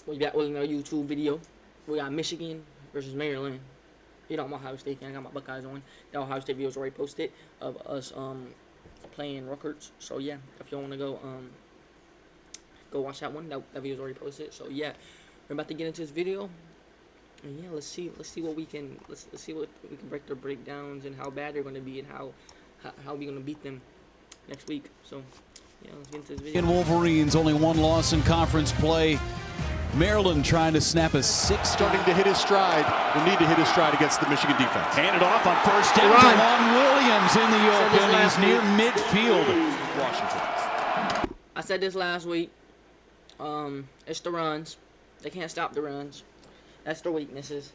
We back with another YouTube video. We got Michigan versus Maryland. You know, I'm Ohio State fan. I got my Buckeyes on. The Ohio State video is already posted of us playing Rutgers. So yeah, if you want to go watch that one. That video is already posted. So yeah, we're about to get into this video. And yeah, let's see what we can break their breakdowns and how bad they're going to be and how we're going to beat them next week. So yeah, let's get into this video. Wolverines only one loss in conference play. Maryland trying to snap a six. Starting to hit his stride. Will need to hit his stride against the Michigan defense. Handed off on first down to Juan Williams in the open. He's near midfield. Washington. I said this last week. It's the runs. They can't stop the runs. That's their weaknesses.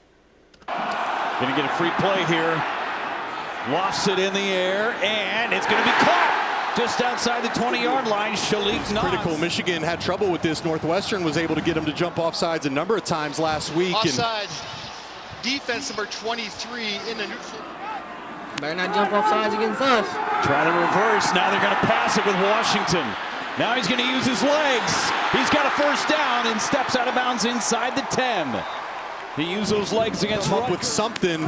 Gonna get a free play here. Lofts it in the air, and it's gonna be caught just outside the 20-yard line. Shalik Critical. Michigan had trouble with this. Northwestern was able to get him to jump offsides a number of times last week. Offside. Defense number 23 in the neutral. Better not jump offsides against us. Try to reverse. Now they're gonna pass it with Washington. Now he's gonna use his legs. He's got a first down and steps out of bounds inside the 10. He used those legs against Rutgers. Up with something.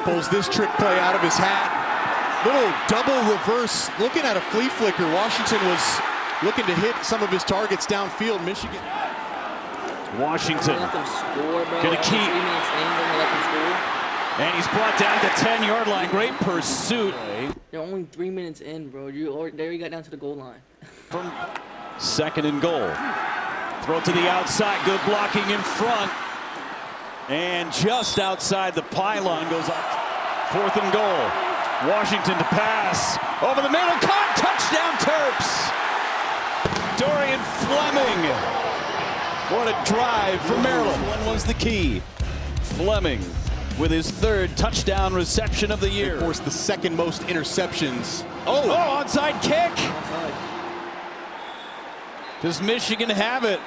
Pulls this trick play out of his hat. Little double reverse. Looking at a flea flicker. Washington was looking to hit some of his targets downfield. Michigan. Washington gonna keep. And he's brought down to the 10-yard line. Great pursuit. They're only 3 minutes in, bro. There you got down to the goal line. From second and goal. Throw it to the outside. Good blocking in front. And just outside the pylon goes up. Fourth and goal. Washington to pass. Over the middle. Caught. Touchdown Terps. Dorian Fleming. What a drive for Maryland. One was the key. Fleming with his third touchdown reception of the year. Of course, the second most interceptions. Oh, onside kick. Does Michigan have it?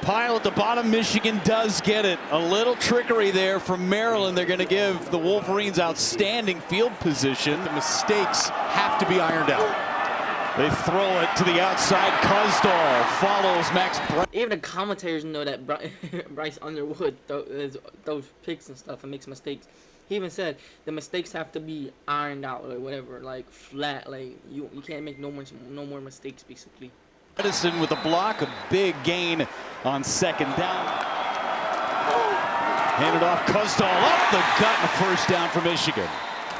Pile at the bottom. Michigan does get it. A little trickery there from Maryland. They're going to give the Wolverines outstanding field position. The mistakes have to be ironed out. They throw it to the outside. Kuzdal follows Max. Even the commentators know that Bryce Underwood throws picks and stuff and makes mistakes. He even said the mistakes have to be ironed out or whatever, like flat. Like you can't make no more mistakes basically. Edison with a block, a big gain on second down. Handed off Kuzdal up the gut and a first down for Michigan.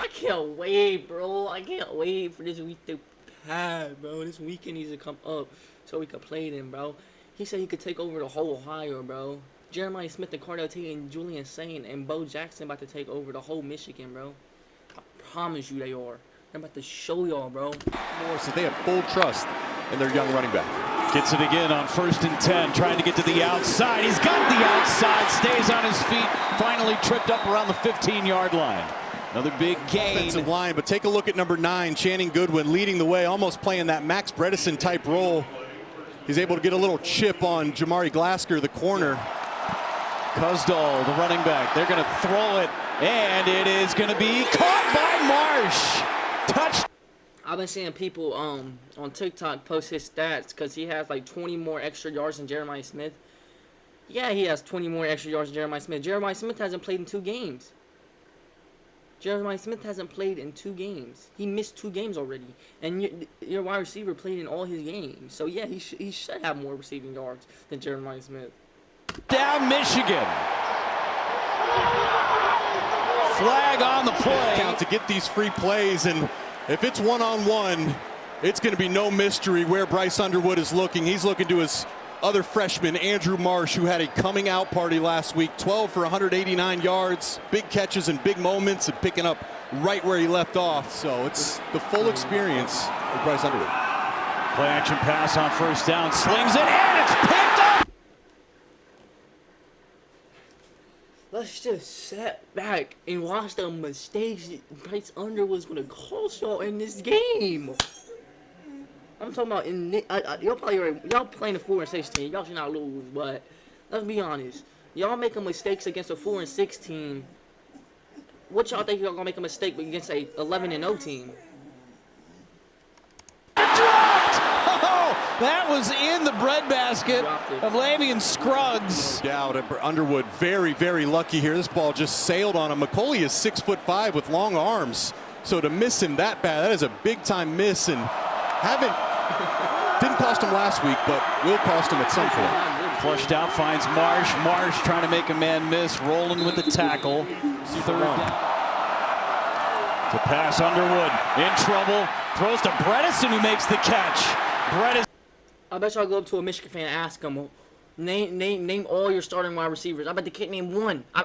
I can't wait, bro. I can't wait for this week to pass, bro. This weekend needs to come up so we can play them, bro. He said he could take over the whole Ohio, bro. Jeremiah Smith and Cardell Tate and Julian Sain and Bo Jackson about to take over the whole Michigan, bro. I promise you they are. I'm about to show y'all, bro. So they have full trust in their young running back. Gets it again on 1st and 10, trying to get to the outside. He's got the outside, stays on his feet, finally tripped up around the 15-yard line. Another big gain. Offensive line, but take a look at number 9, Channing Goodwin, leading the way, almost playing that Max Bredesen type role. He's able to get a little chip on Jamari Glasker, the corner. Kuzdal, the running back. They're going to throw it, and it is going to be caught by Marsh. Touch. I've been seeing people on TikTok post his stats because he has like 20 more extra yards than Jeremiah Smith. Yeah, he has 20 more extra yards than Jeremiah Smith. Jeremiah Smith hasn't played in 2 games. Jeremiah Smith hasn't played in 2 games. He missed 2 games already. And your wide receiver played in all his games. So yeah, he should have more receiving yards than Jeremiah Smith. Down Michigan. Flag on the play. Count to get these free plays, and if it's one-on-one, it's going to be no mystery where Bryce Underwood is looking. He's looking to his other freshman, Andrew Marsh, who had a coming-out party last week. 12 for 189 yards, big catches and big moments, and picking up right where he left off. So it's the full experience of Bryce Underwood. Play-action pass on 1st down, slings it, and it's picked up! Let's just sit back and watch the mistakes Bryce Underwood's going to cost y'all in this game. I'm talking about y'all playing a 4-6 team. Y'all should not lose, but let's be honest. Y'all making mistakes against a 4-6 team. What y'all think y'all gonna make a mistake against a 11-0 team? Dropped! Oh, That was in the breadbasket of Lavian Scruggs. No doubt. Underwood very, very lucky here. This ball just sailed on him. McCauley is 6'5" with long arms. So to miss him that bad, that is a big-time miss. And didn't cost him last week, but will cost him at some point. Flushed out, finds Marsh. Marsh trying to make a man miss. Rolling with the tackle. Third down. To pass Underwood. In trouble. Throws to Bredesen, who makes the catch. Bredesen. I bet y'all go up to a Michigan fan and ask him, name all your starting wide receivers. I bet they can't name one. I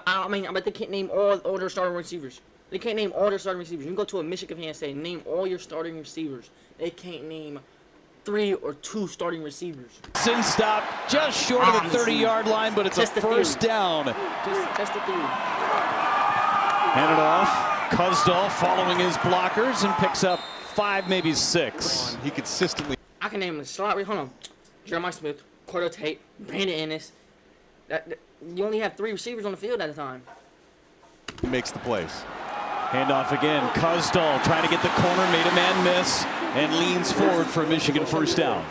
bet they can't name all their starting receivers. They can't name all their starting receivers. You can go to a Michigan fan and say, name all your starting receivers. They can't name 3 or 2 starting receivers. Sin stop just short of the 30-yard line, but it's a first down. That's the theory. Hand it off. Kuzdal following his blockers and picks up 5, maybe 6. He consistently. I can name a slot. Hold on. Jeremiah Smith, Cordell Tate, Brandon Ennis. You only have 3 receivers on the field at a time. He makes the plays. Handoff again. Kuzdal trying to get the corner, made a man miss, and leans forward for a Michigan first down.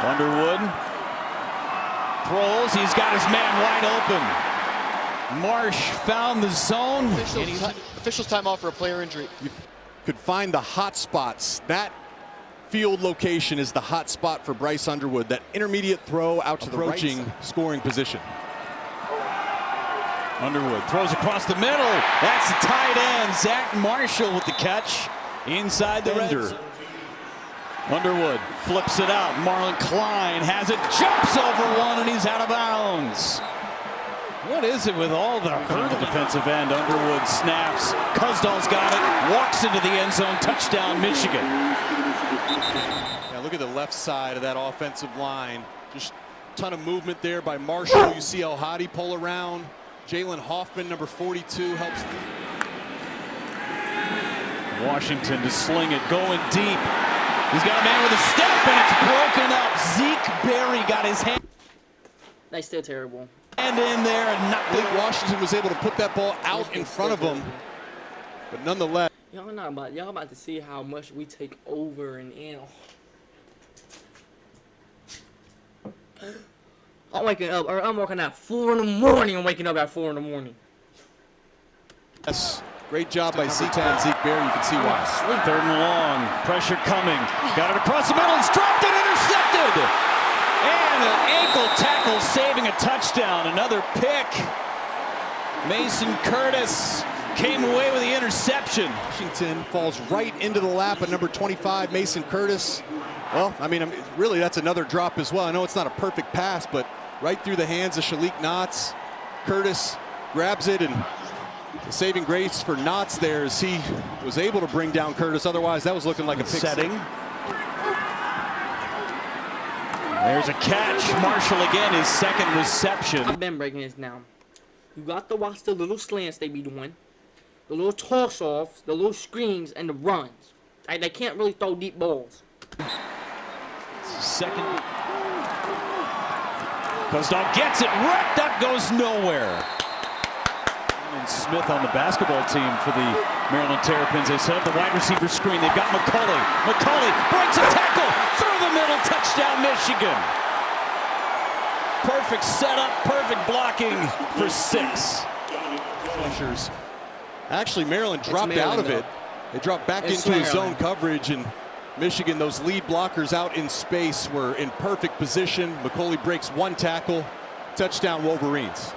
Underwood throws. He's got his man wide open. Marsh found the zone. Officials time off for a player injury. You could find the hot spots. That field location is the hot spot for Bryce Underwood. That intermediate throw out to the right scoring position. Underwood throws across the middle. That's the tight end. Zach Marshall with the catch inside the red zone. Underwood flips it out. Marlon Klein has it, jumps over one, and he's out of bounds. What is it with all the hurt? Defensive end. Underwood snaps. Kuzdal's got it. Walks into the end zone. Touchdown, Michigan. Now look at the left side of that offensive line. Just a ton of movement there by Marshall. You see El Hadi pull around. Jalen Hoffman, number 42, helps. Washington to sling it, going deep. He's got a man with a step, and it's broken up. Zeke Berry got his hand. That's still terrible. And in there, and I think Washington was able to put that ball out in front of him, but nonetheless. Y'all about to see how much we take over and in. I'm waking up, or I'm working at 4 in the morning. I'm waking up at 4 in the morning. Yes, great job by Zeke and Zeke Berry. You can see why. 3rd and long, pressure coming. Got it across the middle. It's dropped and intercepted. And an ankle tackle saving a touchdown. Another pick. Mason Curtis came away with the interception. Washington falls right into the lap of number 25, Mason Curtis. Well, I mean, really, that's another drop as well. I know it's not a perfect pass, but right through the hands of Shalik Knotts. Curtis grabs it, and the saving grace for Knotts there is he was able to bring down Curtis. Otherwise, that was looking like a pick setting. There's a catch. Marshall again, his 2nd reception. I've been breaking this down. You got to watch the little slants they be doing, the little toss-offs, the little screens, and the runs. They can't really throw deep balls. 2nd. Kuzdal gets it ripped up, goes nowhere. And Smith on the basketball team for the Maryland Terrapins. They set up the wide receiver screen. They've got McCauley. McCauley breaks a tackle through the middle. Touchdown, Michigan. Perfect setup, perfect blocking for 6. Pressures. Actually, Maryland dropped out of it. They dropped back into his zone coverage, and Michigan, those lead blockers out in space, were in perfect position. McCauley breaks 1 tackle. Touchdown, Wolverines.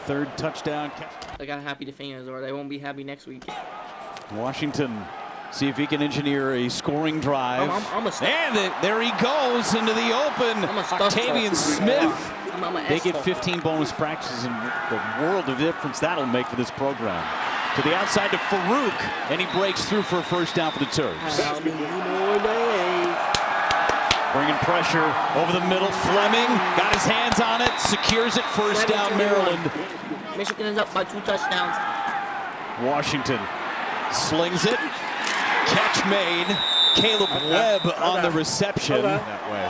3rd touchdown. They got happy the fans, or they won't be happy next week. Washington, see if he can engineer a scoring drive. And there he goes into the open. Octavian Smith. They get 15 bonus practices, and the world of difference that'll make for this program. To the outside to Farouk, and he breaks through for a first down for the Terps. Bringing pressure over the middle. Fleming got his hands on it, secures it, first down Maryland. Michigan is up by 2 touchdowns. Washington slings it. Catch made. Caleb Webb on the reception. That way.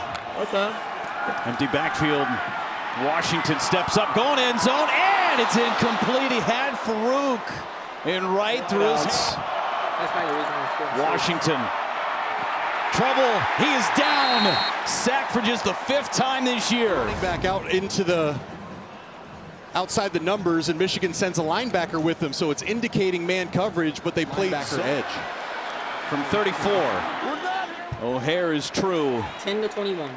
Empty backfield. Washington steps up, going end zone, and it's incomplete. He had Farouk in right through his. That's my reason. Washington trouble. He is down. Sacked for just the 5th time this year. Back out into the outside the numbers, and Michigan sends a linebacker with them, so it's indicating man coverage, but they play backer edge. From 34. O'Hare is true. 10-21.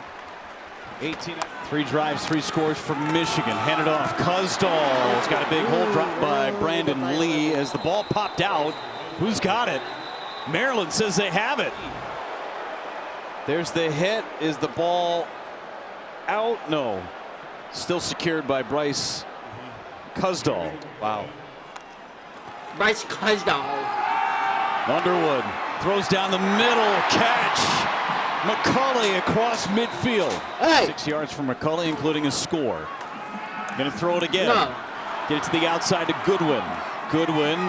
18. 3 drives, 3 scores for Michigan. Handed off. Kuzdal. It's got a big hole dropped by Brandon Lee as the ball popped out. Who's got it? Maryland says they have it. There's the hit. Is the ball out? No. Still secured by Bryce Kuzdal. Wow. Bryce Kuzdal. Underwood throws down the middle. Catch. McCulley across midfield. Hey. 6 yards from McCulley, including a score. Gonna throw it again. No. Get it to the outside to Goodwin. Goodwin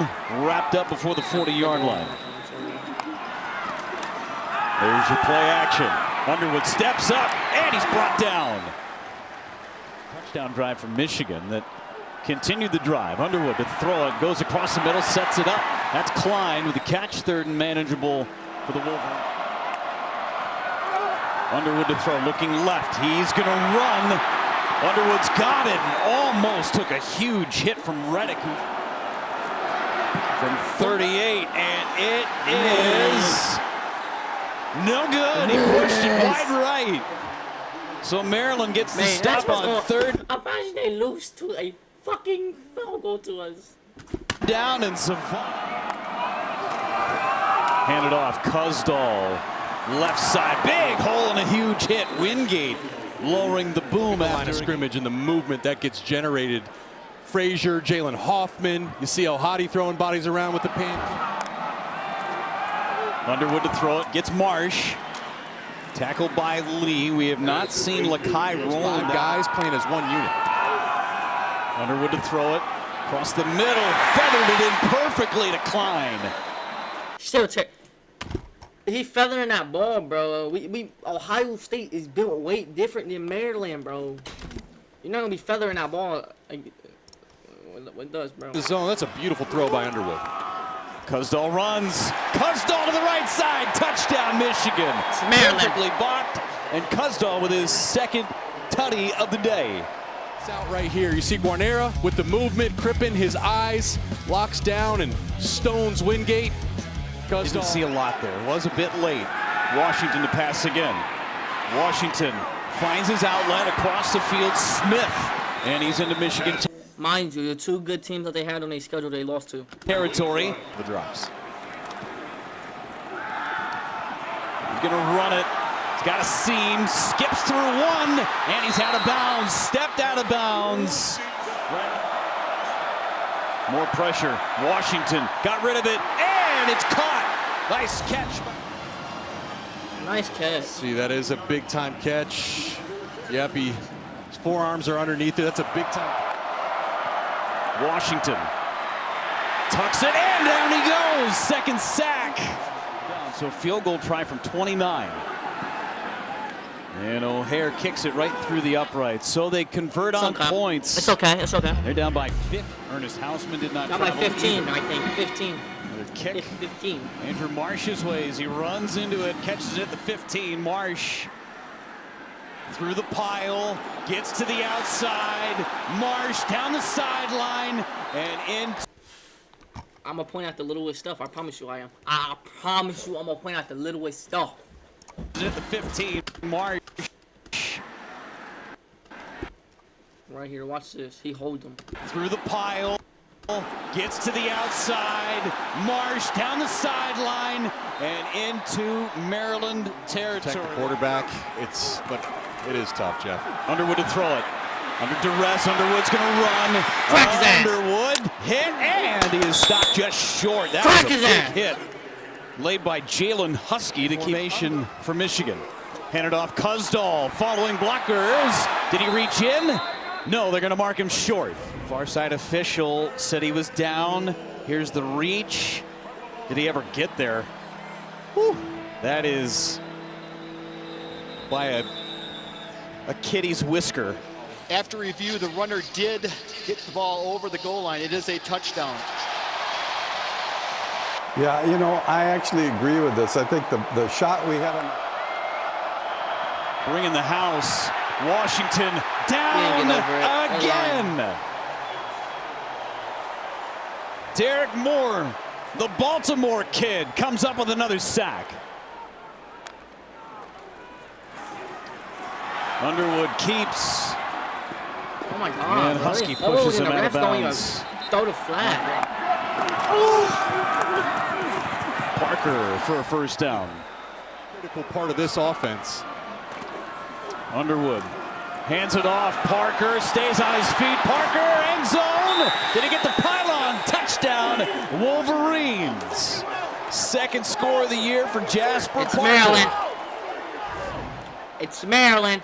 wrapped up before the 40-yard line. There's your play action. Underwood steps up, and he's brought down. Touchdown drive from Michigan that continued the drive. Underwood to throw it, goes across the middle, sets it up. That's Klein with the catch, 3rd and manageable for the Wolverines. Underwood to throw, looking left. He's going to run. Underwood's got it and almost took a huge hit from Reddick. From 38, and it is no good. He pushed it wide right. So Maryland gets the stop on 3rd. Imagine they lose to a fucking field goal to us. Down and Savant. Handed off. Kuzdal. Left side. Big hole and a huge hit. Wingate lowering the boom after line of scrimmage and the movement that gets generated. Frazier, Jalen Hoffman. You see El Hadi throwing bodies around with the pin. Underwood to throw it. Gets Marsh. Tackled by Lee. We have not seen Lakai roll. 5 guys playing as one unit. Underwood to throw it. Across the middle. Feathered it in perfectly to Klein. Still, he feathering that ball, bro. Ohio State is built way different than Maryland, bro. You're not gonna be feathering that ball. What it does, bro? The zone. That's a beautiful throw by Underwood. Kuzdal runs. Kuzdal to the right side. Touchdown, Michigan. It's Maryland. Perfectly blocked. And Kuzdal with his 2nd tutty of the day. It's out right here. You see Guarnera with the movement. Crippen, his eyes, locks down and stones Wingate. Didn't see a lot there. Was a bit late. Washington to pass again. Washington finds his outlet across the field. Smith. And he's into Michigan Mind you, the 2 good teams that they had on their schedule, they lost to. territory. The drops. He's going to run it. He's got a seam. Skips through 1. And he's out of bounds. Stepped out of bounds. More pressure. Washington got rid of it. And it's caught. Nice catch. Nice catch. See, that is a big-time catch. Yep, his forearms are underneath it. That's a big-time. Washington tucks it in. Down he goes. 2nd sack. So field goal try from 29. And O'Hare kicks it right through the uprights. So they convert on points. It's okay. It's okay. They're down by 5. Ernest Hausman did not Down by 15, I think. 15. Another kick. 15. Andrew Marsh's ways. He runs into it, catches it at the 15. Marsh through the pile, gets to the outside. Marsh down the sideline and in. I'm going to point out the littlest stuff. I promise you I am. I promise you I'm going to point out the littlest stuff. At the 15. Marsh. Right here, watch this. He holds them. Through the pile. Gets to the outside. Marsh down the sideline and into Maryland territory. Protect the quarterback. But it is tough, Jeff. Underwood to throw it. Under duress, Underwood's going to run. Underwood hit, and he is stopped just short. That was a big hit. Laid by Jalen Husky, the formation for Michigan. Handed off Kuzdal, following blockers. Did he reach in? No, they're going to mark him short. Far side official said he was down. Here's the reach. Did he ever get there? Whew. That is by a kitty's whisker. After review, the runner did get the ball over the goal line. It is a touchdown. Yeah, you know, I actually agree with this. I think the shot we had on. Bringing the house. Washington down again. Derek Moore, the Baltimore kid, comes up with another sack. Underwood keeps. Oh my God! And Husky pushes him out of bounds. Throw the flag. Parker for a first down. Critical part of this offense. Underwood hands it off. Parker stays on his feet. Parker, end zone. Did he get the pylon? Touchdown, Wolverines. Second score of the year for Jasper It's Parker. Maryland. It's Maryland.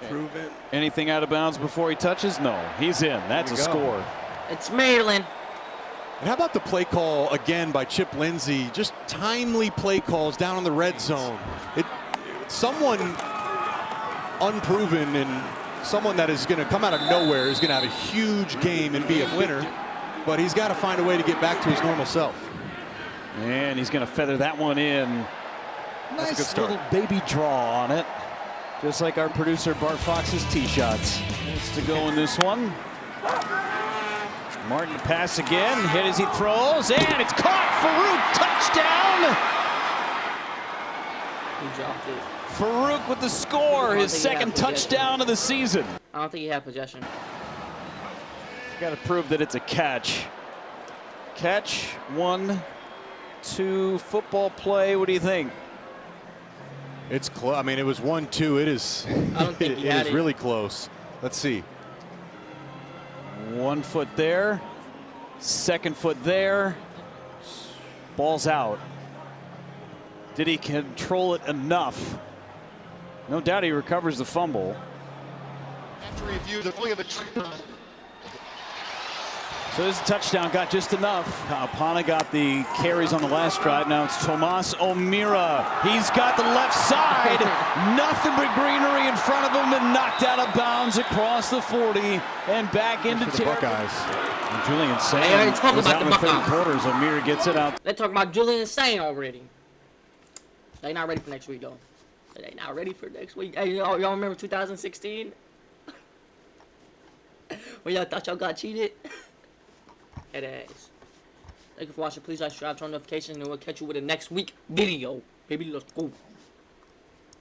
Proven. Anything out of bounds before he touches? No, he's in. That's a score. It's Maryland. And how about the play call again by Chip Lindsey? Just timely play calls down in the red zone. Someone unproven and someone that is going to come out of nowhere is going to have a huge game and be a winner, but he's got to find a way to get back to his normal self. And he's going to feather that one in. That's a good Nice start. little baby draw on it. Just like our producer Bart Fox's tee shots. Needs to go in this one. Martin to pass again. Hit as he throws. And it's caught. Farouk, touchdown. He dropped it. Farouk with the score. His second touchdown of the season. I don't think he had possession. Got to prove that it's a catch. Catch, 1, 2, football play. What do you think? It's close. I mean, it was 1-2. It is. I don't think he had it. Really close. Let's see. 1 foot there. 2nd foot there. Ball's out. Did he control it enough? No doubt he recovers the fumble. After review, the play of a So this touchdown got just enough. Pana got the carries on the last drive. Now it's Tomas O'Meara. He's got the left side. Nothing but greenery in front of him and knocked out of bounds across the 40 and back into the Buckeyes. And Julian They Sane already talked was about out the in the third Buckeyes. quarters. O'Meara gets it out. They talk about Julian Sane already. They not ready for next week though. They not ready for next week. Hey, y'all remember 2016? When y'all thought y'all got cheated? Head ass. Thank you for watching. Please like, subscribe, turn on notifications, and we'll catch you with the next week video. Baby, let's go.